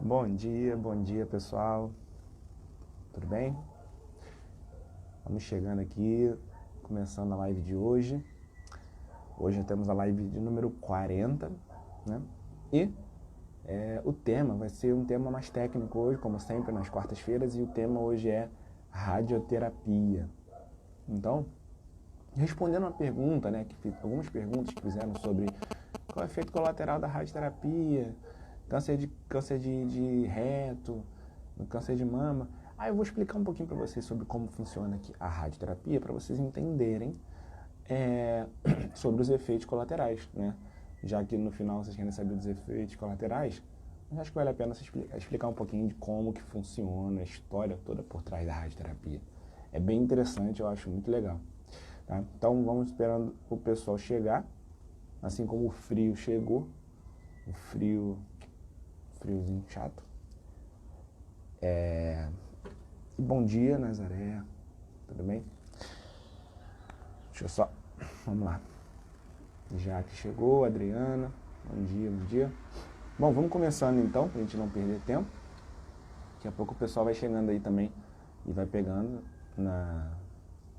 Bom dia pessoal, tudo bem? Vamos chegando aqui, começando a live de hoje. Hoje temos a live de número 40, né? E o tema vai ser um tema mais técnico hoje, como sempre nas quartas-feiras, e o tema hoje é radioterapia. Então, respondendo uma pergunta, né, algumas perguntas que fizeram sobre qual é o efeito colateral da radioterapia, câncer de reto, câncer de mama. Aí eu vou explicar um pouquinho para vocês sobre como funciona aqui a radioterapia, para vocês entenderem sobre os efeitos colaterais, né? Já que no final vocês querem saber dos efeitos colaterais, eu acho que vale a pena explicar um pouquinho de como que funciona a história toda por trás da radioterapia. É bem interessante, eu acho muito legal. Tá? Então vamos esperando o pessoal chegar, assim como o frio chegou, o friozinho chato. E bom dia, Nazaré, tudo bem? Deixa eu só, vamos lá. Já que chegou, Adriana, bom dia, bom dia. Bom, vamos começando então, pra gente não perder tempo. Daqui a pouco o pessoal vai chegando aí também e vai pegando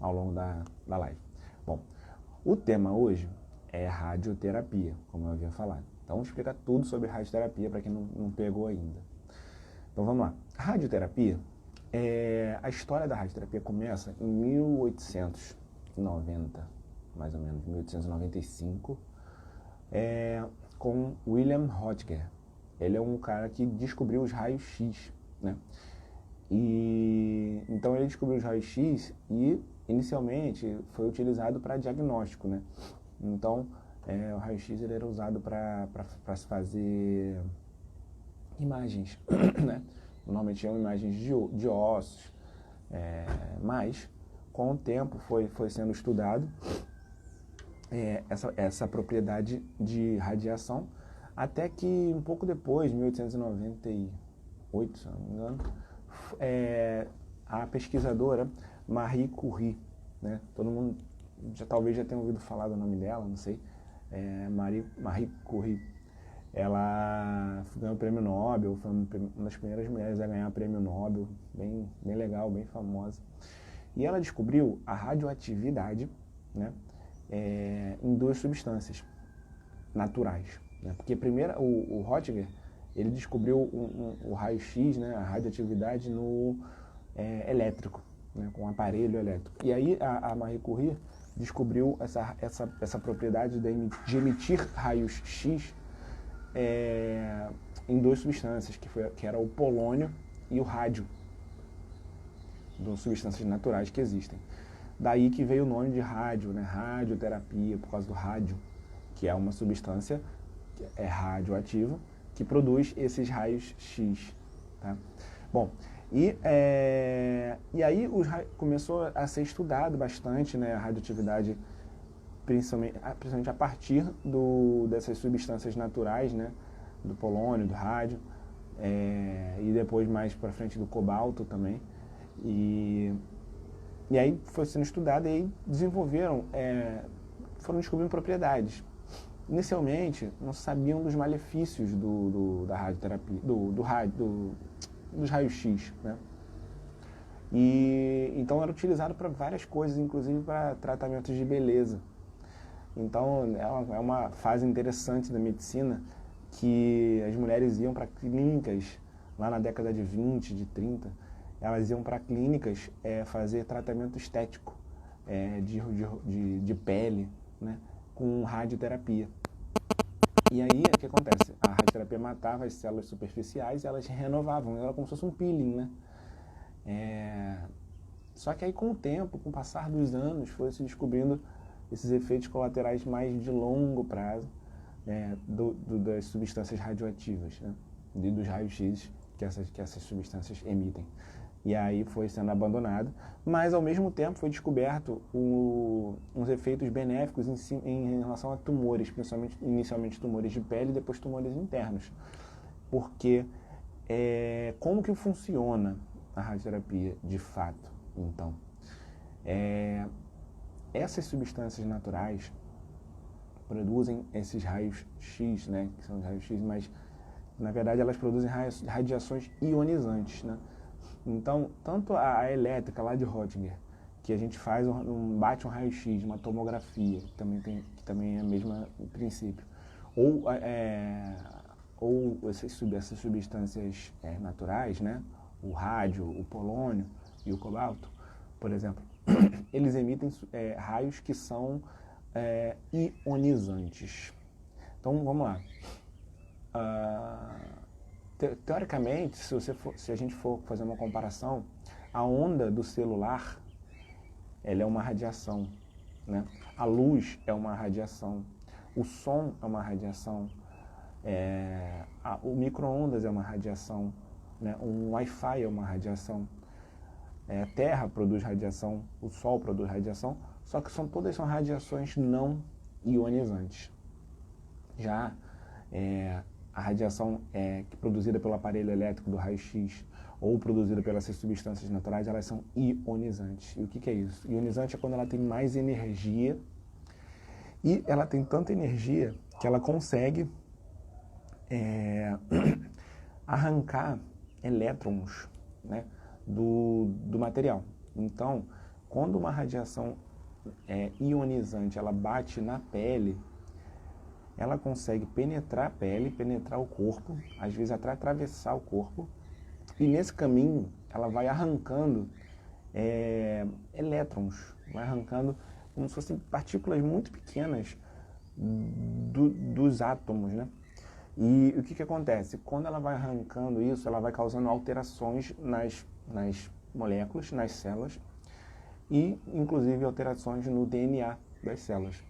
ao longo da live. Bom, o tema hoje é radioterapia, como eu havia falado. Então vamos explicar tudo sobre radioterapia para quem não pegou ainda. Então vamos lá. Radioterapia, a história da radioterapia começa em 1890, mais ou menos, 1895, com William Röntgen. Ele é um cara que descobriu os raios-x, né? E então ele descobriu os raios-x e inicialmente foi utilizado para diagnóstico, né? Então o raio-x ele era usado para se fazer imagens, né? Normalmente eram imagens de ossos, mas com o tempo foi sendo estudado essa propriedade de radiação, até que um pouco depois, 1898, se não me engano, a pesquisadora Marie Curie, né? Todo mundo talvez já tenha ouvido falar do nome dela, não sei, Marie Curie. Ela ganhou o prêmio Nobel, foi uma das primeiras mulheres a ganhar o prêmio Nobel, bem legal, bem famosa. E ela descobriu a radioatividade, né, em duas substâncias naturais, né? Porque primeiro o Röntgen ele descobriu o raio-x, né, a radioatividade no elétrico, né, com um aparelho elétrico. E aí a Marie Curie descobriu essa propriedade de emitir raios-x em duas substâncias, que era o polônio e o rádio, duas substâncias naturais que existem. Daí que veio o nome de rádio, né? Radioterapia, por causa do rádio, que é uma substância que é radioativa, que produz esses raios X. Tá? Bom, e aí começou a ser estudado bastante, né, a radioatividade, principalmente a partir dessas substâncias naturais, né, do polônio, do rádio, e depois mais para frente do cobalto também. E aí foi sendo estudado e aí foram descobrindo propriedades. Inicialmente, não sabiam dos malefícios da radioterapia, dos raios-x, né? E então era utilizado para várias coisas, inclusive para tratamentos de beleza. Então é uma fase interessante da medicina que as mulheres iam para clínicas, lá na década de 20, de 30, elas iam para clínicas fazer tratamento estético de pele, né, com radioterapia. E aí o que acontece? A radioterapia matava as células superficiais e elas renovavam, era como se fosse um peeling, né? Só que aí com o tempo, com o passar dos anos, foi se descobrindo esses efeitos colaterais mais de longo prazo, das substâncias radioativas, né? Dos raios-x que essas substâncias emitem. E aí foi sendo abandonado, mas ao mesmo tempo foi descoberto uns efeitos benéficos em relação a tumores, principalmente inicialmente tumores de pele e depois tumores internos. Porque como que funciona a radioterapia de fato? Então, essas substâncias naturais produzem esses raios X, né, que são os raios X mais Na verdade, elas produzem radiações ionizantes, né? Então, tanto a elétrica lá de Röntgen, que a gente faz bate um raio-x, uma tomografia, que também é o mesmo princípio, ou essas substâncias naturais, né? O rádio, o polônio e o cobalto, por exemplo, eles emitem raios que são ionizantes. Então, vamos lá. Teoricamente, se a gente for fazer uma comparação, a onda do celular, ela é uma radiação, né? A luz é uma radiação, o som é uma radiação, o micro-ondas é uma radiação, né? Um Wi-Fi é uma radiação, a Terra produz radiação, o Sol produz radiação, só que todas são radiações não ionizantes. Já a radiação produzida pelo aparelho elétrico do raio-x ou produzida pelas substâncias naturais, elas são ionizantes. E o que é isso? Ionizante é quando ela tem mais energia, e ela tem tanta energia que ela consegue arrancar elétrons, né, do material. Então, quando uma radiação ionizante ela bate na pele, ela consegue penetrar a pele, penetrar o corpo, às vezes até atravessar o corpo, e nesse caminho ela vai arrancando elétrons, vai arrancando como se fossem partículas muito pequenas dos átomos, né? E o que acontece? Quando ela vai arrancando isso, ela vai causando alterações nas moléculas, nas células, e inclusive alterações no DNA das células.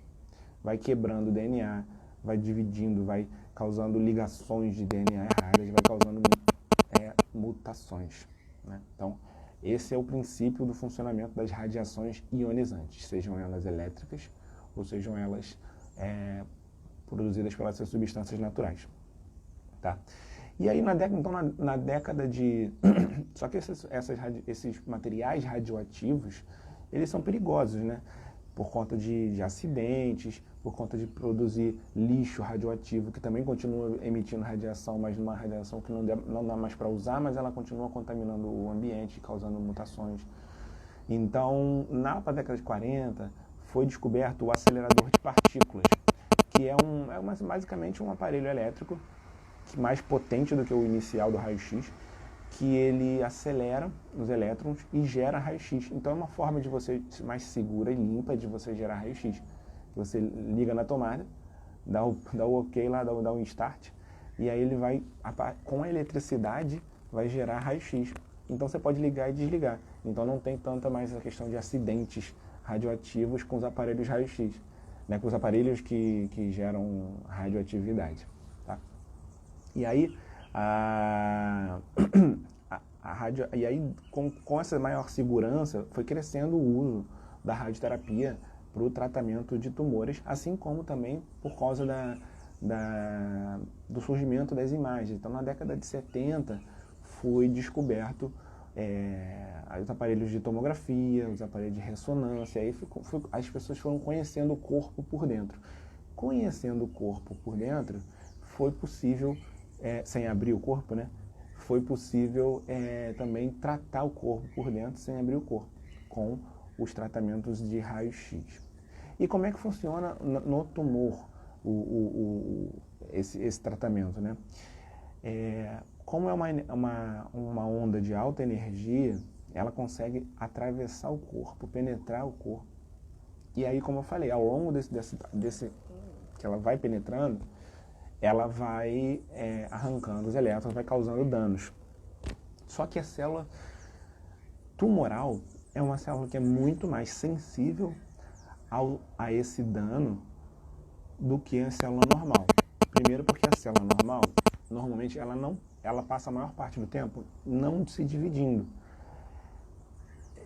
Vai quebrando o DNA, vai dividindo, vai causando ligações de DNA erradas, vai causando mutações, né? Então, esse é o princípio do funcionamento das radiações ionizantes, sejam elas elétricas ou sejam elas produzidas pelas substâncias naturais, tá? E aí, na década de... Só que esses materiais radioativos, eles são perigosos, né? Por conta de acidentes, por conta de produzir lixo radioativo, que também continua emitindo radiação, mas uma radiação que não dá mais para usar, mas ela continua contaminando o ambiente, causando mutações. Então, na década de 40, foi descoberto o acelerador de partículas, que basicamente um aparelho elétrico mais potente do que o inicial do raio-x, que ele acelera os elétrons e gera raio-x. Então é uma forma de você mais segura e limpa de você gerar raio-x. Você liga na tomada, dá o ok lá, dá o start, e aí ele vai, com a eletricidade, vai gerar raio-x. Então você pode ligar e desligar. Então não tem tanta mais a questão de acidentes radioativos com os aparelhos raio-x, né, com os aparelhos que geram radioatividade. Tá? E aí, com essa maior segurança, foi crescendo o uso da radioterapia para o tratamento de tumores, assim como também por causa do surgimento das imagens. Então, na década de 70, foi descoberto os aparelhos de tomografia, os aparelhos de ressonância, aí as pessoas foram conhecendo o corpo por dentro. Conhecendo o corpo por dentro, foi possível, sem abrir o corpo, né? Foi possível também tratar o corpo por dentro sem abrir o corpo, com os tratamentos de raio-x. E como é que funciona no tumor esse tratamento, né? Como é uma onda de alta energia, ela consegue atravessar o corpo, penetrar o corpo. E aí, como eu falei, ao longo desse que ela vai penetrando, ela vai arrancando os elétrons, vai causando danos. Só que a célula tumoral é uma célula que é muito mais sensível a esse dano do que a célula normal. Primeiro porque a célula normal, normalmente, ela passa a maior parte do tempo não se dividindo.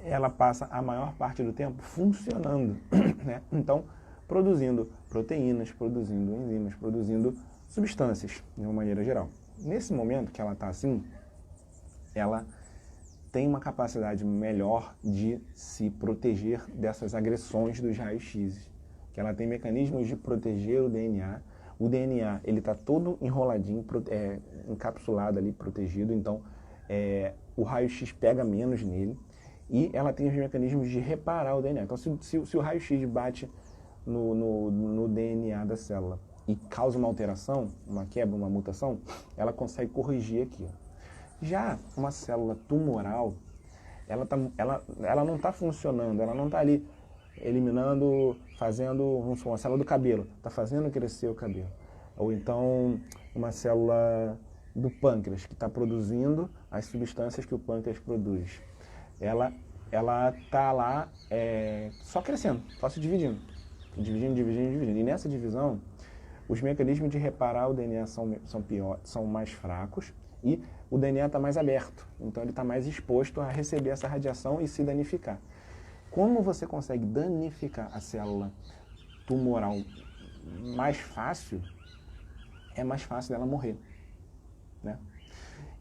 Ela passa a maior parte do tempo funcionando, né? Então, produzindo proteínas, produzindo enzimas, produzindo substâncias, de uma maneira geral. Nesse momento que ela está assim, ela tem uma capacidade melhor de se proteger dessas agressões dos raios-x, que ela tem mecanismos de proteger o DNA, O DNA, ele está todo enroladinho, encapsulado ali, protegido, então o raio-x pega menos nele e ela tem os mecanismos de reparar o DNA. Então, se o raio-x bate no DNA da célula e causa uma alteração, uma quebra, uma mutação, ela consegue corrigir aquilo. Já uma célula tumoral, ela não está funcionando, ela não está ali eliminando, fazendo, vamos supor, uma célula do cabelo, está fazendo crescer o cabelo. Ou então uma célula do pâncreas, que está produzindo as substâncias que o pâncreas produz. Ela está lá só crescendo, só se dividindo. Dividindo. E nessa divisão, os mecanismos de reparar o DNA são mais fracos e o DNA está mais aberto. Então ele está mais exposto a receber essa radiação e se danificar. Como você consegue danificar a célula tumoral mais fácil, é mais fácil dela morrer, né?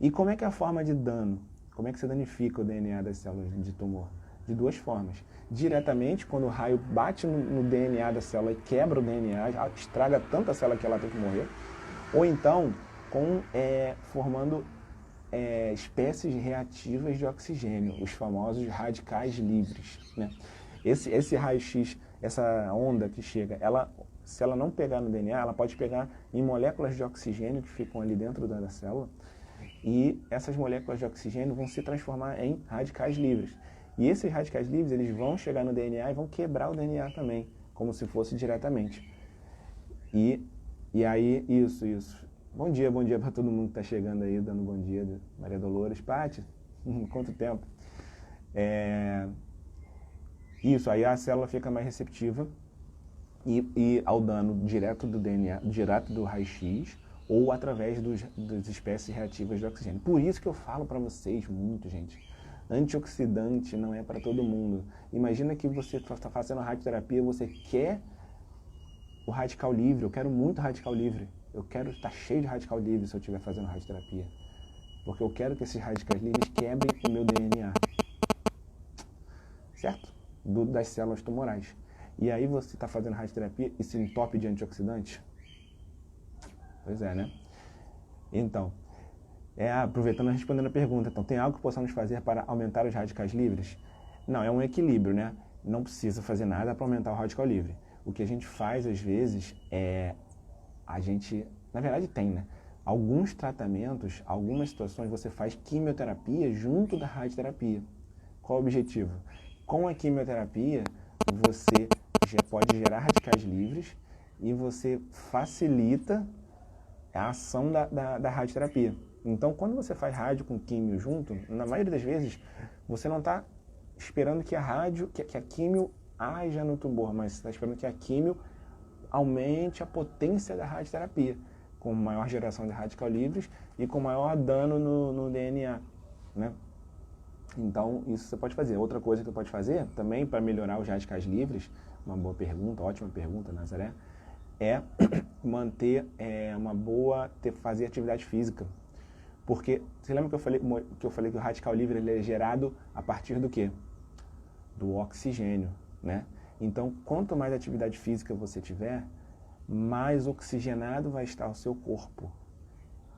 E como é que é a forma de dano? Como é que você danifica o DNA das células de tumor? De duas formas. Diretamente, quando o raio bate no DNA da célula e quebra o DNA, estraga tanta célula que ela tem que morrer. Ou então, formando espécies reativas de oxigênio, os famosos radicais livres, né? Esse raio-x, essa onda que chega, se ela não pegar no DNA, ela pode pegar em moléculas de oxigênio que ficam ali dentro da célula, e essas moléculas de oxigênio vão se transformar em radicais livres. E esses radicais livres, eles vão chegar no DNA e vão quebrar o DNA também, como se fosse diretamente. E aí, isso. Bom dia para todo mundo que está chegando aí, dando bom dia. Maria Dolores, Pati, quanto tempo? Isso, aí a célula fica mais receptiva e ao dano direto do DNA, direto do raio-x, ou através das espécies reativas de oxigênio. Por isso que eu falo para vocês muito, gente, antioxidante não é para todo mundo. Imagina que você está fazendo radioterapia, você quer o radical livre, eu quero muito radical livre. Eu quero estar cheio de radical livre se eu estiver fazendo radioterapia. Porque eu quero que esses radicais livres quebrem o meu DNA. Certo? Das células tumorais. E aí você está fazendo radioterapia e se entope de antioxidante? Pois é, né? Então, aproveitando e respondendo a pergunta, então, tem algo que possamos fazer para aumentar os radicais livres? Não, é um equilíbrio, né? Não precisa fazer nada para aumentar o radical livre. O que a gente faz, às vezes, na verdade tem, né? Alguns tratamentos, algumas situações, você faz quimioterapia junto da radioterapia. Qual o objetivo? Com a quimioterapia, você já pode gerar radicais livres e você facilita a ação da radioterapia. Então, quando você faz rádio com químio junto, na maioria das vezes, você não está esperando que a químio haja no tumor, mas você está esperando que a químio aumente a potência da radioterapia, com maior geração de radical livres e com maior dano no DNA, né? Então, isso você pode fazer. Outra coisa que você pode fazer, também para melhorar os radicais livres, uma boa pergunta, ótima pergunta, Nazaré, é manter fazer atividade física. Porque, você lembra que eu falei que o radical livre ele é gerado a partir do quê? Do oxigênio, né? Então, quanto mais atividade física você tiver, mais oxigenado vai estar o seu corpo.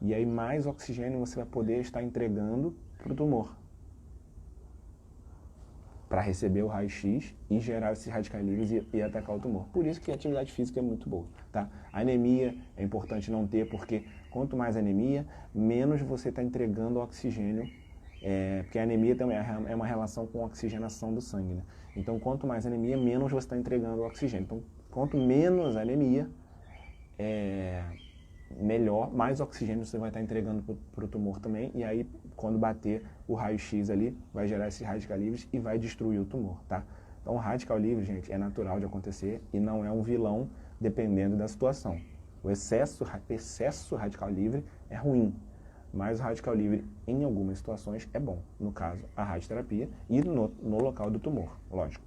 E aí, mais oxigênio você vai poder estar entregando para o tumor, para receber o raio-x e gerar esses radicais livres e atacar o tumor. Por isso que a atividade física é muito boa, tá? A anemia é importante não ter, porque quanto mais anemia, menos você está entregando oxigênio, porque a anemia também é uma relação com a oxigenação do sangue, né? Então, quanto mais anemia, menos você está entregando oxigênio. Então, quanto menos anemia, melhor, mais oxigênio você vai estar entregando para o tumor também, e aí, quando bater o raio-x ali, vai gerar esses radicais livres e vai destruir o tumor, tá? Então, o radical livre, gente, é natural de acontecer e não é um vilão, dependendo da situação. O excesso radical livre é ruim, mas o radical livre, em algumas situações, é bom. No caso, a radioterapia e no local do tumor, lógico.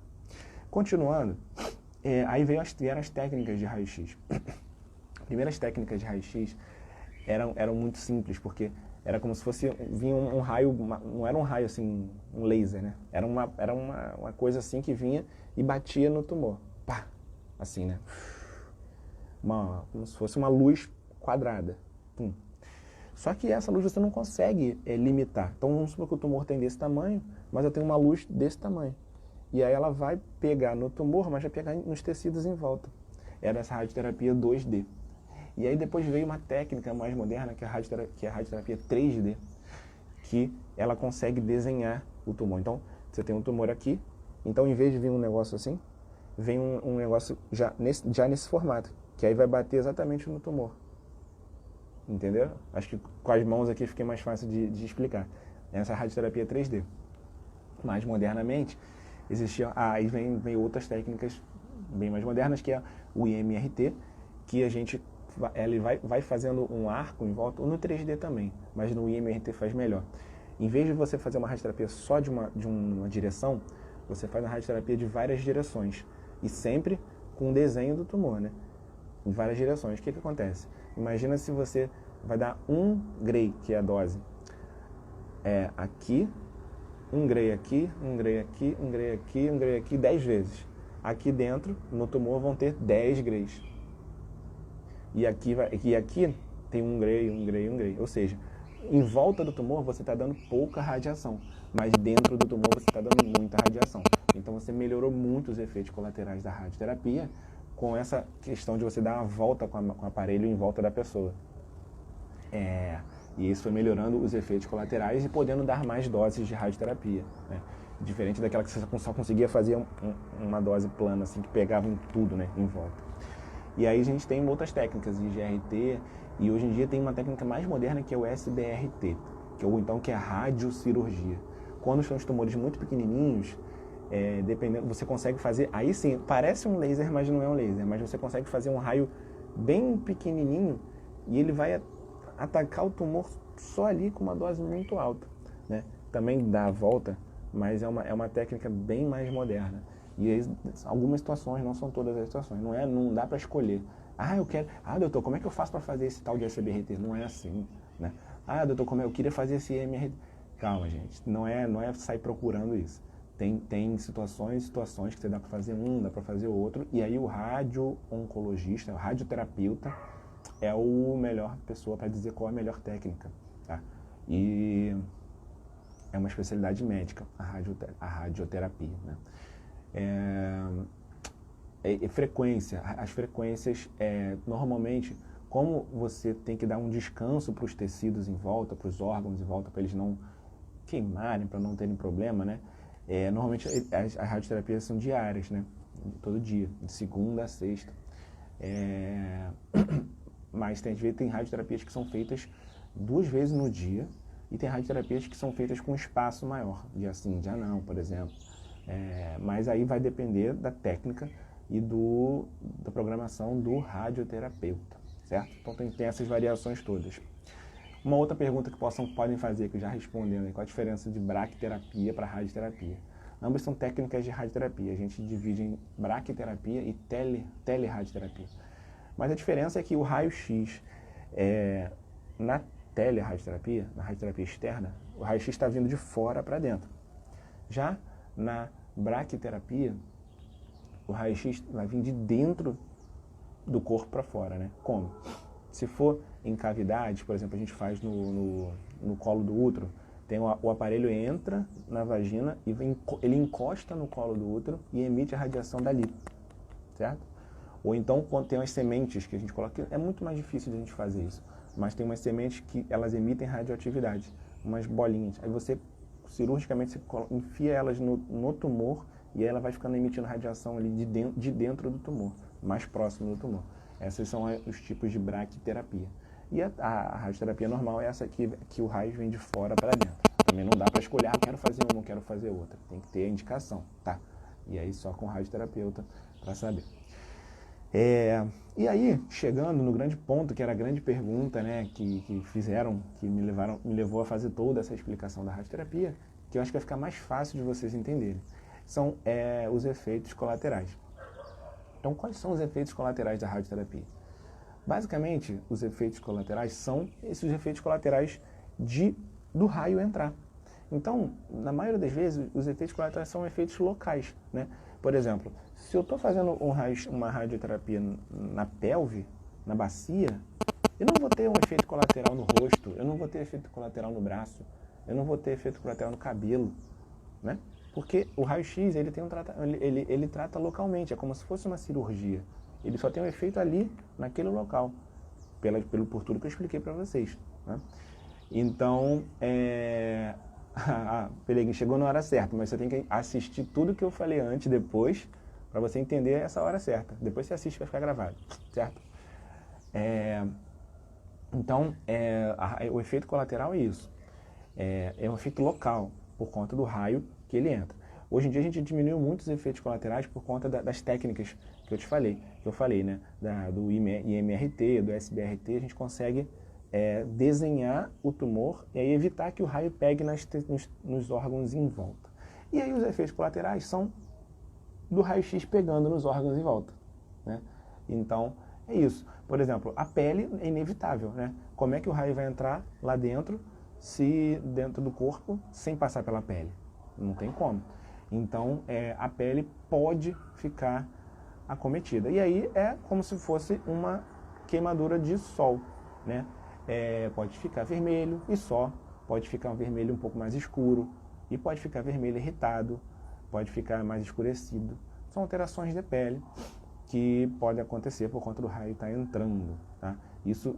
Continuando, aí vieram as técnicas de raio-x. As primeiras técnicas de raio-x eram muito simples, porque era como se fosse, vinha um raio, não era um raio assim, um laser, né? Era uma coisa assim que vinha e batia no tumor. Pá! Assim, né? como se fosse uma luz quadrada. Pum. Só que essa luz você não consegue limitar. Então vamos supor que o tumor tem desse tamanho, mas eu tenho uma luz desse tamanho. E aí ela vai pegar no tumor, mas vai pegar nos tecidos em volta. Era essa radioterapia 2D. E aí depois veio uma técnica mais moderna, que é a radioterapia 3D, que ela consegue desenhar o tumor. Então, você tem um tumor aqui, então em vez de vir um negócio assim, vem um negócio já nesse formato, que aí vai bater exatamente no tumor. Entendeu? Acho que com as mãos aqui fica mais fácil de explicar. Essa é a radioterapia 3D. Mais modernamente, aí vem outras técnicas bem mais modernas, que é o IMRT, que ele vai fazendo um arco em volta, ou no 3D também, mas no IMRT faz melhor. Em vez de você fazer uma radioterapia só de uma direção, você faz uma radioterapia de várias direções, e sempre com um desenho do tumor, né? Em várias direções. O que acontece? Imagina se você vai dar 1 Gray, que é a dose. Aqui, 1 Gray aqui, 1 Gray aqui, 1 Gray aqui, 1 Gray aqui, 10 vezes. Aqui dentro, no tumor, vão ter 10 Grays. E aqui tem 1 Gray, 1 Gray, 1 Gray. Ou seja, em volta do tumor você está dando pouca radiação, mas dentro do tumor você está dando muita radiação. Então você melhorou muito os efeitos colaterais da radioterapia com essa questão de você dar uma volta com o aparelho em volta da pessoa. E isso foi melhorando os efeitos colaterais e podendo dar mais doses de radioterapia, né? Diferente daquela que você só conseguia fazer uma dose plana, assim, que pegava em tudo, né, em volta. E aí a gente tem outras técnicas de GRT, e hoje em dia tem uma técnica mais moderna que é o SBRT, que é a radiocirurgia. Quando são os tumores muito pequenininhos, dependendo, você consegue fazer, aí sim, parece um laser, mas não é um laser, mas você consegue fazer um raio bem pequenininho e ele vai atacar o tumor só ali com uma dose muito alta, né? Também dá a volta, mas é uma técnica bem mais moderna. E aí, algumas situações, não são todas as situações, não dá para escolher. Doutor, como é que eu faço para fazer esse tal de SBRT? Não é assim, né? Doutor, eu queria fazer esse MRT. Calma, gente, não é sair procurando isso. Tem situações que você dá para fazer dá para fazer outro, e aí o radio-oncologista, o radioterapeuta, é o melhor pessoa para dizer qual é a melhor técnica, tá? E é uma especialidade médica, a radioterapia, né? Frequência. As frequências, normalmente, como você tem que dar um descanso para os tecidos em volta, para os órgãos em volta, para eles não queimarem, para não terem problema, né? Normalmente as radioterapias são diárias, né? Todo dia, de segunda a sexta. Mas às vezes tem radioterapias que são feitas 2 vezes no dia, e tem radioterapias que são feitas com espaço maior, dia sim, dia não, por exemplo. Mas aí vai depender da técnica e da programação do radioterapeuta, certo? Então tem essas variações todas. Uma outra pergunta que podem fazer, que eu já respondendo, qual a diferença de braquiterapia para radioterapia? Ambas são técnicas de radioterapia. A gente divide em braquiterapia e telerradioterapia. Mas a diferença é que o raio-x, na telerradioterapia, na radioterapia externa, o raio-x está vindo de fora para dentro. Já na braquiterapia, o raio-x vai vir de dentro do corpo para fora, né? Como? Se for em cavidade, por exemplo, a gente faz no colo do útero, o aparelho entra na vagina e ele encosta no colo do útero e emite a radiação dali, certo? Ou então, quando tem umas sementes que a gente coloca, é muito mais difícil de a gente fazer isso, mas tem umas sementes que elas emitem radioatividade, umas bolinhas. Aí você, cirurgicamente, você enfia elas no tumor e aí ela vai ficando emitindo radiação ali de dentro do tumor, mais próximo do tumor. Esses são os tipos de braquiterapia. E a radioterapia normal é essa aqui, que o raio vem de fora para dentro. Também não dá para escolher, quero fazer uma, não quero fazer outra. Tem que ter a indicação, tá? E aí só com o radioterapeuta para saber. E aí, chegando no grande ponto, que era a grande pergunta, né, que me levou a fazer toda essa explicação da radioterapia, que eu acho que vai ficar mais fácil de vocês entenderem, são os efeitos colaterais. Então, quais são os efeitos colaterais da radioterapia? Basicamente, os efeitos colaterais são esses efeitos colaterais do raio entrar. Então, na maioria das vezes, os efeitos colaterais são efeitos locais, né? Por exemplo, se eu estou fazendo uma radioterapia na pelve, na bacia, eu não vou ter um efeito colateral no rosto, eu não vou ter efeito colateral no braço, eu não vou ter efeito colateral no cabelo, né? Porque o raio-x, ele trata localmente, é como se fosse uma cirurgia. Ele só tem um efeito ali, naquele local, por tudo que eu expliquei para vocês, né? Então, Pelegrini, chegou na hora certa, mas você tem que assistir tudo que eu falei antes, depois, para você entender essa hora certa. Depois você assiste, vai ficar gravado, certo? Então, o efeito colateral é isso. É um efeito local, por conta do raio que ele entra. Hoje em dia a gente diminuiu muitos efeitos colaterais por conta das técnicas que eu falei, né? Do IMRT, do SBRT, a gente consegue desenhar o tumor e aí evitar que o raio pegue nos órgãos em volta. E aí os efeitos colaterais são do raio-x pegando nos órgãos em volta, né? Então, é isso. Por exemplo, a pele é inevitável, né? Como é que o raio vai entrar lá dentro, dentro do corpo, sem passar pela pele? Não tem como. Então, a pele pode ficar acometida. E aí é como se fosse uma queimadura de sol, né? Pode ficar vermelho e só, pode ficar um vermelho um pouco mais escuro, e pode ficar vermelho irritado, pode ficar mais escurecido. São alterações de pele que podem acontecer por conta do raio estar entrando, tá? Isso,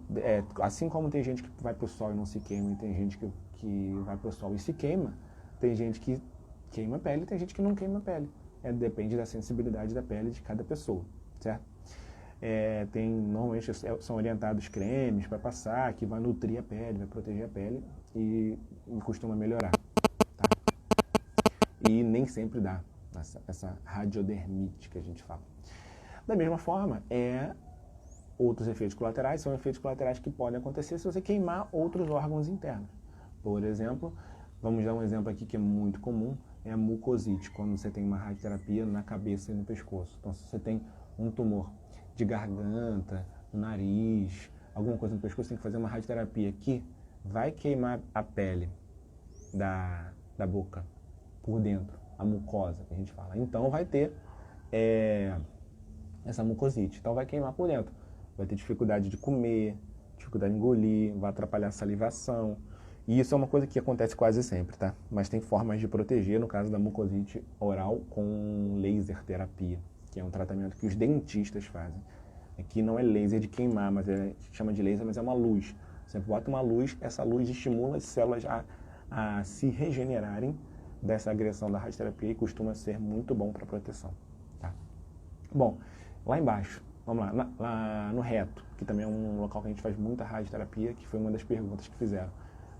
assim como tem gente que vai para o sol e não se queima, e tem gente que vai para o sol e se queima, tem gente que queima a pele e tem gente que não queima a pele. Depende da sensibilidade da pele de cada pessoa, certo? Normalmente são orientados cremes para passar, que vai nutrir a pele, vai proteger a pele e costuma melhorar, tá? E nem sempre dá essa radiodermite que a gente fala. Da mesma forma, outros efeitos colaterais são efeitos colaterais que podem acontecer se você queimar outros órgãos internos. Por exemplo, vamos dar um exemplo aqui que é muito comum, é a mucosite, quando você tem uma radioterapia na cabeça e no pescoço. Então, se você tem um tumor de garganta, no nariz, alguma coisa no pescoço, você tem que fazer uma radioterapia que vai queimar a pele da boca por dentro, a mucosa que a gente fala. Então vai ter essa mucosite, então vai queimar por dentro. Vai ter dificuldade de comer, dificuldade de engolir, vai atrapalhar a salivação. E isso é uma coisa que acontece quase sempre, tá? Mas tem formas de proteger, no caso da mucosite oral, com laser terapia, que é um tratamento que os dentistas fazem. Aqui não é laser de queimar, mas chama de laser, mas é uma luz. Você bota uma luz, essa luz estimula as células a se regenerarem dessa agressão da radioterapia e costuma ser muito bom para proteção, tá? Bom, lá embaixo, vamos lá no reto, que também é um local que a gente faz muita radioterapia, que foi uma das perguntas que fizeram.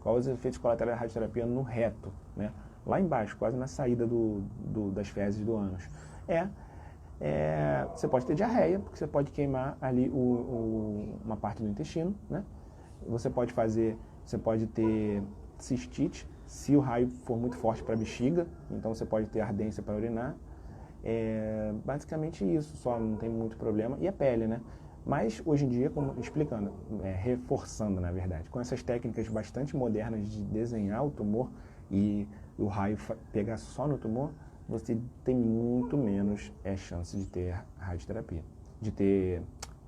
Quais os efeitos colaterais da radioterapia no reto, né? Lá embaixo, quase na saída das fezes do ânus. Você pode ter diarreia, porque você pode queimar ali uma parte do intestino, né? Você pode ter cistite, se o raio for muito forte para a bexiga, então você pode ter ardência para urinar. Basicamente isso, só não tem muito problema. E a pele, né? Mas hoje em dia, reforçando na verdade, com essas técnicas bastante modernas de desenhar o tumor e o raio pegar só no tumor, você tem muito menos chance de ter radioterapia, de ter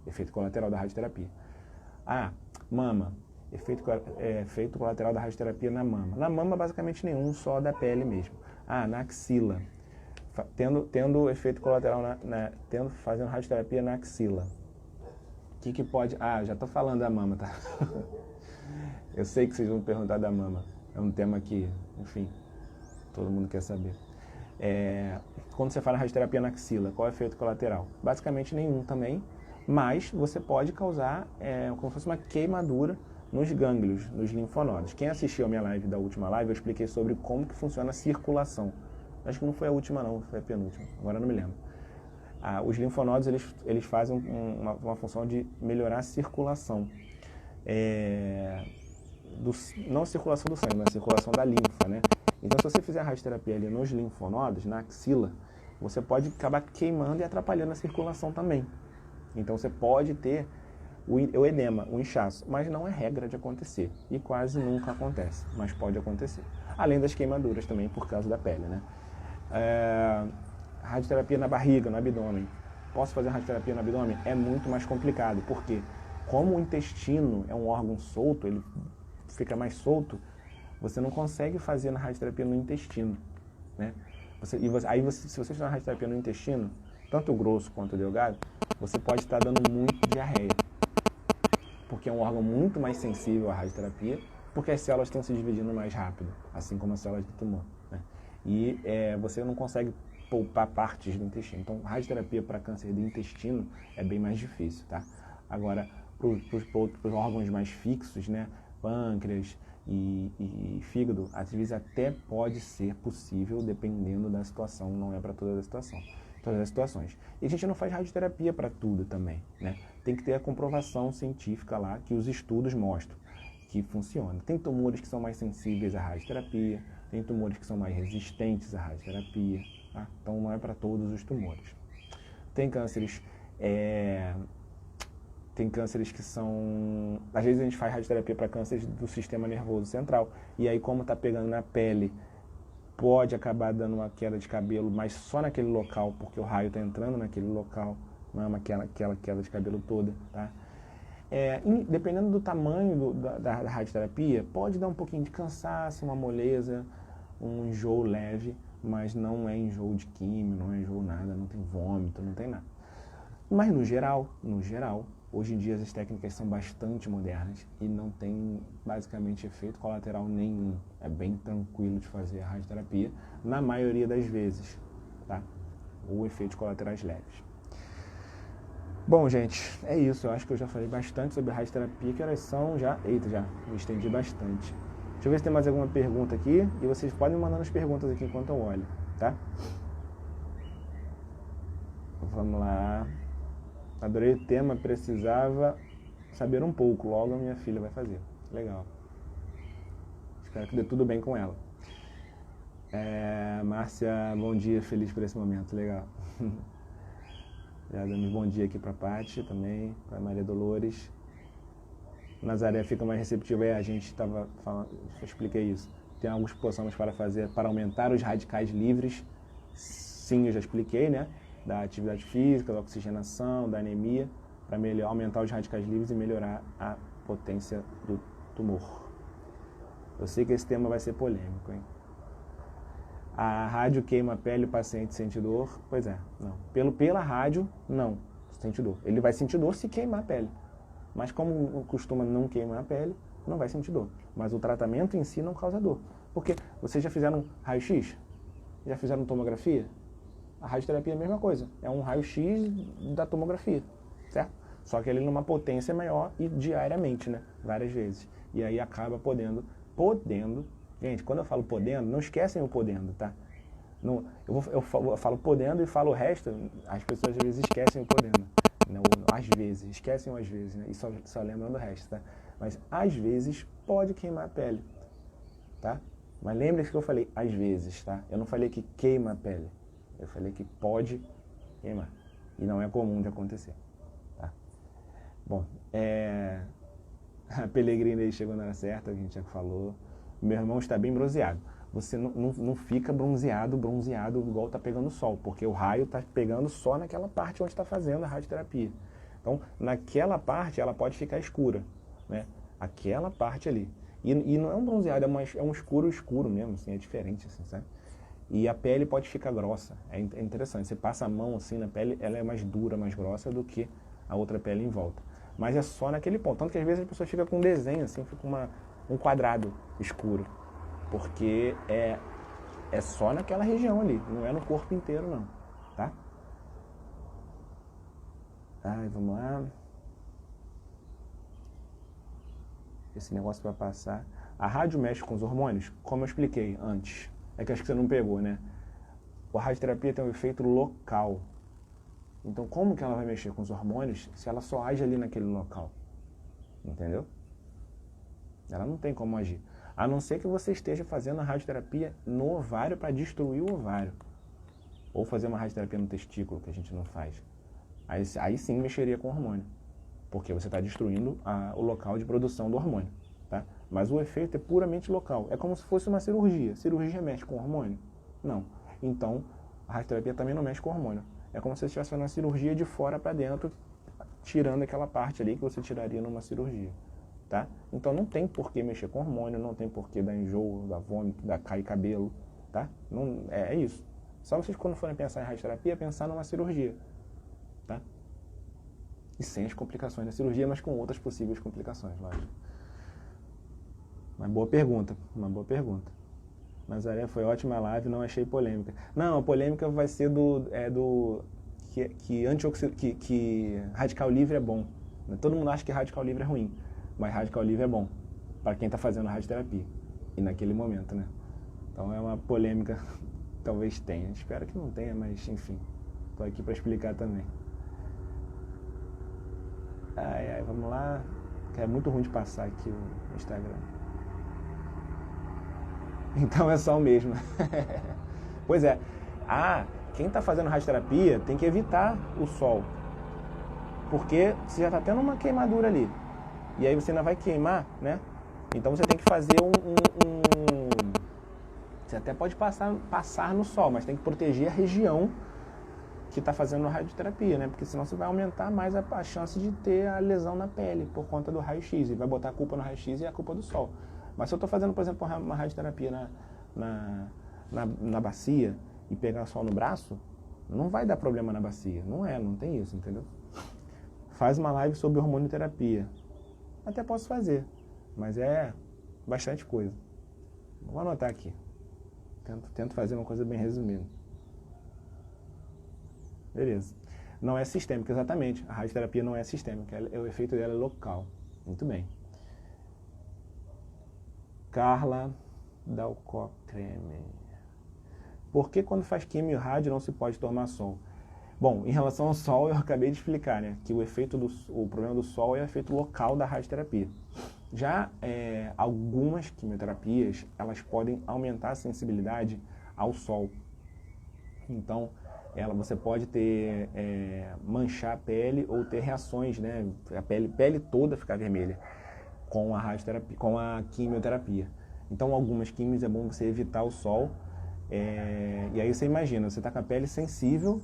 efeito colateral da radioterapia. Mama, efeito colateral da radioterapia na mama. Na mama, basicamente nenhum, só da pele mesmo. Na axila, tendo efeito colateral, fazendo radioterapia na axila. O que pode... já estou falando da mama, tá? Eu sei que vocês vão perguntar da mama. É um tema que, enfim, todo mundo quer saber. Quando você fala radioterapia na axila, qual é o efeito colateral? Basicamente nenhum também, mas você pode causar como se fosse uma queimadura nos gânglios, nos linfonodos. Quem assistiu a minha live da última live, eu expliquei sobre como que funciona a circulação. Acho que não foi a última não, foi a penúltima, agora não me lembro. Os linfonodos, eles fazem uma função de melhorar a circulação. Não a circulação do sangue, mas a circulação da linfa, né? Então, se você fizer a radioterapia ali nos linfonodos, na axila, você pode acabar queimando e atrapalhando a circulação também. Então, você pode ter o edema, o inchaço, mas não é regra de acontecer. E quase nunca acontece, mas pode acontecer. Além das queimaduras também, por causa da pele, né? radioterapia na barriga, no abdômen. Posso fazer radioterapia no abdômen? É muito mais complicado, porque como o intestino é um órgão solto, ele fica mais solto, você não consegue fazer na radioterapia no intestino, né? Se você fizer uma radioterapia no intestino, tanto o grosso quanto o delgado, você pode estar dando muito diarreia, porque é um órgão muito mais sensível à radioterapia, porque as células estão se dividindo mais rápido, assim como as células do tumor, né? E você não consegue poupar partes do intestino. Então, radioterapia para câncer de intestino é bem mais difícil, tá? Agora, para os órgãos mais fixos, né, pâncreas e fígado, às vezes até pode ser possível, dependendo da situação, não é para todas as situações. E a gente não faz radioterapia para tudo também, né? Tem que ter a comprovação científica lá, que os estudos mostram que funciona. Tem tumores que são mais sensíveis à radioterapia, tem tumores que são mais resistentes à radioterapia, tá? Então não é para todos os tumores. Tem cânceres que são... Às vezes a gente faz radioterapia para cânceres do sistema nervoso central. E aí, como está pegando na pele, pode acabar dando uma queda de cabelo, mas só naquele local, porque o raio está entrando naquele local, não é aquela queda de cabelo toda, tá? Dependendo do tamanho da radioterapia, pode dar um pouquinho de cansaço, uma moleza, um enjoo leve, mas não é enjoo de químio, não é enjoo nada, não tem vômito, não tem nada. Mas no geral, hoje em dia as técnicas são bastante modernas e não tem basicamente efeito colateral nenhum. É bem tranquilo de fazer a radioterapia, na maioria das vezes, tá? Ou efeitos colaterais leves. Bom, gente, é isso. Eu acho que eu já falei bastante sobre radioterapia. Que horas são já? Eita, já me estendi bastante. Deixa eu ver se tem mais alguma pergunta aqui. E vocês podem me mandar as perguntas aqui enquanto eu olho, tá? Vamos lá. Adorei o tema, precisava saber um pouco. Logo a minha filha vai fazer. Legal. Espero que dê tudo bem com ela. Márcia, bom dia, feliz por esse momento. Legal. Já damos bom dia aqui para a Paty também, para a Maria Dolores. Nazaré fica mais receptiva. A gente estava falando, eu expliquei isso. Tem algumas posições para fazer para aumentar os radicais livres. Sim, eu já expliquei, né? Da atividade física, da oxigenação, da anemia, para aumentar os radicais livres e melhorar a potência do tumor. Eu sei que esse tema vai ser polêmico, hein? A rádio queima a pele, o paciente sente dor? Pois é, não. Pela rádio, não, sente dor. Ele vai sentir dor se queimar a pele. Mas como costuma não queimar a pele, não vai sentir dor. Mas o tratamento em si não causa dor. Porque vocês já fizeram raio-x? Já fizeram tomografia? A radioterapia é a mesma coisa. É um raio-x da tomografia, certo? Só que ele numa potência maior e diariamente, né? Várias vezes. E aí acaba podendo... Gente, quando eu falo podendo, não esquecem o podendo, tá? Não, eu falo podendo e falo o resto, as pessoas às vezes esquecem o podendo. Não, às vezes, esquecem o às vezes, né? E só lembram do resto, tá? Mas às vezes pode queimar a pele, tá? Mas lembre-se que eu falei às vezes, tá? Eu não falei que queima a pele. Eu falei que pode queimar. E não é comum de acontecer, tá? Bom, a Pelegrina aí chegou na hora certa, a gente já falou. Meu irmão está bem bronzeado. Você não fica bronzeado igual está pegando sol, porque o raio está pegando só naquela parte onde está fazendo a radioterapia. Então, naquela parte, ela pode ficar escura, né? Aquela parte ali. E não é um bronzeado, é um escuro mesmo, assim, é diferente, assim, sabe? E a pele pode ficar grossa, é interessante. Você passa a mão assim na pele, ela é mais dura, mais grossa do que a outra pele em volta. Mas é só naquele ponto. Tanto que às vezes a pessoa fica com um desenho, assim, fica um quadrado escuro. Porque é só naquela região ali, não é no corpo inteiro não, tá? Ai, vamos lá. Esse negócio vai passar. A rádio mexe com os hormônios, como eu expliquei antes. É que acho que você não pegou, né? A radioterapia tem um efeito local. Então, como que ela vai mexer com os hormônios se ela só age ali naquele local? Entendeu? Ela não tem como agir. A não ser que você esteja fazendo a radioterapia no ovário para destruir o ovário. Ou fazer uma radioterapia no testículo, que a gente não faz. Aí sim mexeria com o hormônio. Porque você está destruindo o local de produção do hormônio. Tá? Mas o efeito é puramente local. É como se fosse uma cirurgia. Cirurgia mexe com hormônio? Não. Então, A radioterapia também não mexe com hormônio. É como se você estivesse fazendo uma cirurgia de fora para dentro, tirando aquela parte ali que você tiraria numa cirurgia. Tá? Então não tem por que mexer com hormônio, não tem por que dar enjoo, dar vômito, dar cair cabelo. Tá? Não, é isso. Só vocês, quando forem pensar em radioterapia, pensar numa cirurgia. Tá? E sem as complicações da cirurgia, mas com outras possíveis complicações, lógico. Uma boa pergunta, uma boa pergunta. Nazaré, foi ótima live, não achei polêmica. Não, a polêmica vai ser que radical livre é bom. Todo mundo acha que radical livre é ruim, mas radical livre é bom para quem está fazendo radioterapia. E naquele momento, né? Então é uma polêmica, talvez tenha. Espero que não tenha, mas enfim. Estou aqui para explicar também. Vamos lá. Que é muito ruim de passar aqui o Instagram. Então é só o mesmo. Pois é. Quem está fazendo radioterapia tem que evitar o sol. Porque você já está tendo uma queimadura ali. E aí você ainda vai queimar, né? Então você tem que fazer Você até pode passar no sol, mas tem que proteger a região que está fazendo a radioterapia, né? Porque senão você vai aumentar mais a chance de ter a lesão na pele por conta do raio-x. E vai botar a culpa no raio-x e a culpa do sol. Mas se eu estou fazendo, por exemplo, uma radioterapia na bacia e pegar sol no braço, não vai dar problema na bacia. Não tem isso, entendeu? Faz uma live sobre hormonioterapia. Até posso fazer, mas é bastante coisa. Vou anotar aqui. Tento fazer uma coisa bem resumida. Beleza. Não é sistêmica, exatamente. A radioterapia não é sistêmica. O efeito dela é local. Muito bem. Carla Dalcocreme. Por que quando faz quimio e rádio não se pode tomar sol? Bom, em relação ao sol, eu acabei de explicar, né? Que o problema do sol é o efeito local da radioterapia. Já algumas quimioterapias, elas podem aumentar a sensibilidade ao sol. Então, você pode ter manchar a pele ou ter reações, né? A pele toda ficar vermelha com a radioterapia, com a quimioterapia. Então, algumas químicas é bom você evitar o sol. E aí você imagina, você está com a pele sensível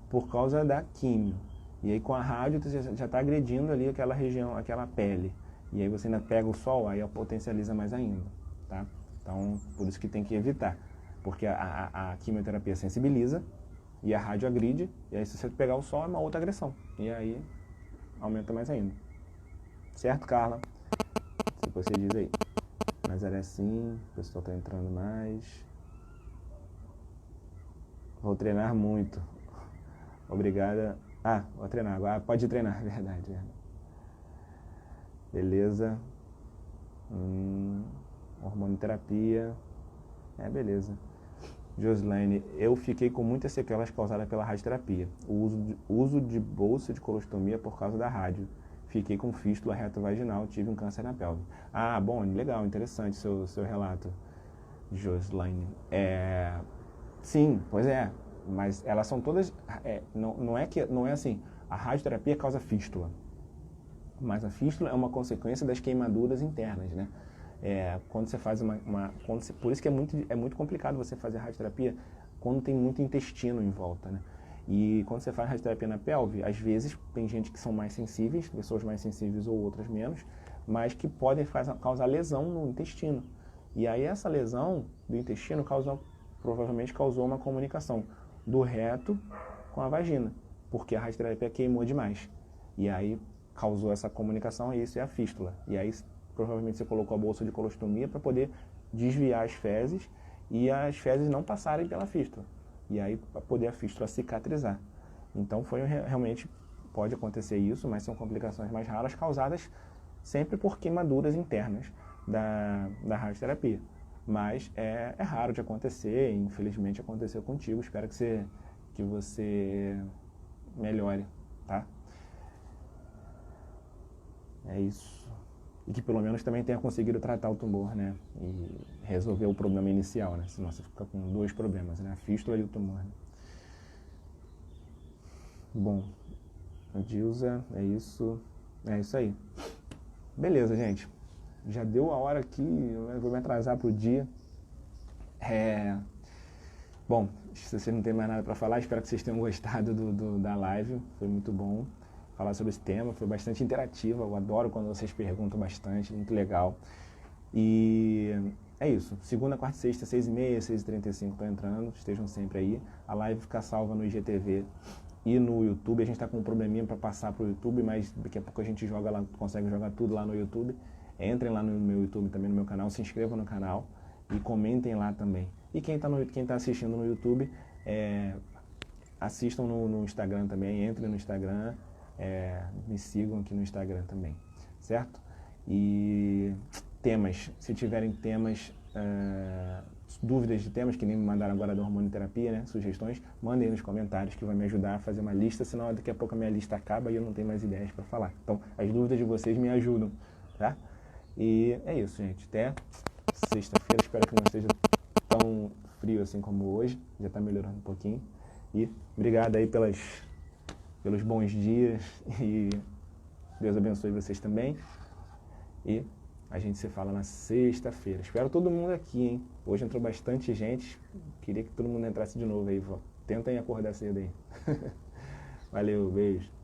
por causa da quimio. E aí com a rádio você já está agredindo ali aquela região, aquela pele. E aí você ainda pega o sol, aí potencializa mais ainda. Tá? Então, por isso que tem que evitar. Porque a quimioterapia sensibiliza e a rádio agride. E aí se você pegar o sol é uma outra agressão. E aí aumenta mais ainda. Certo, Carla? Se você diz aí. Mas era assim, o pessoal está entrando mais. Vou treinar muito. Obrigada. Vou treinar agora. Pode treinar, verdade. Beleza. Hormonioterapia. Beleza. Joslaine, eu fiquei com muitas sequelas causadas pela radioterapia. O uso de bolsa de colostomia por causa da rádio. Fiquei com fístula retrovaginal, tive um câncer na pelve. Bom, legal, interessante seu relato, Joslaine. Sim, pois é. Mas elas são todas... não é assim, a radioterapia causa fístula. Mas a fístula é uma consequência das queimaduras internas, né? Quando você faz por isso que é muito complicado você fazer radioterapia quando tem muito intestino em volta, né? E quando você faz radioterapia na pelve, às vezes tem gente que são mais sensíveis, pessoas mais sensíveis ou outras menos, mas que podem causar lesão no intestino. E aí essa lesão do intestino provavelmente causou uma comunicação do reto com a vagina, porque a radioterapia queimou demais. E aí causou essa comunicação, e isso é a fístula. E aí provavelmente você colocou a bolsa de colostomia para poder desviar as fezes e as fezes não passarem pela fístula. E aí para poder a fístula cicatrizar. Então realmente pode acontecer isso, mas são complicações mais raras causadas sempre por queimaduras internas da radioterapia. Mas é raro de acontecer, infelizmente aconteceu contigo, espero que você melhore, tá? É isso. E que pelo menos também tenha conseguido tratar o tumor, né? E resolver o problema inicial, né? Senão você fica com dois problemas, né? A fístula e o tumor. Né? Bom, a Dilza, é isso aí. Beleza, gente. Já deu a hora aqui, eu vou me atrasar pro dia. Bom, se vocês não têm mais nada para falar, espero que vocês tenham gostado da live. Foi muito bom falar sobre esse tema, foi bastante interativa. Eu adoro quando vocês perguntam bastante, muito legal. E é isso. Segunda, quarta e sexta, 6h30, 6h35 estou entrando. Estejam sempre aí. A live fica salva no IGTV e no YouTube. A gente está com um probleminha para passar para o YouTube, mas daqui a pouco a gente joga lá, consegue jogar tudo lá no YouTube. Entrem lá no meu YouTube também, no meu canal, se inscrevam no canal e comentem lá também. E quem tá assistindo no YouTube, assistam no Instagram também, entrem no Instagram, me sigam aqui no Instagram também, certo? E temas, se tiverem temas, dúvidas de temas, que nem me mandaram agora da hormonioterapia, né, sugestões, mandem nos comentários que vai me ajudar a fazer uma lista, senão daqui a pouco a minha lista acaba e eu não tenho mais ideias para falar. Então, as dúvidas de vocês me ajudam, tá? E é isso, gente. Até sexta-feira, espero que não esteja tão frio assim como hoje, já está melhorando um pouquinho. E obrigado aí pelos bons dias e Deus abençoe vocês também. E a gente se fala na sexta-feira. Espero todo mundo aqui, hein? Hoje entrou bastante gente, queria que todo mundo entrasse de novo aí. Tentem acordar cedo aí. Valeu, beijo.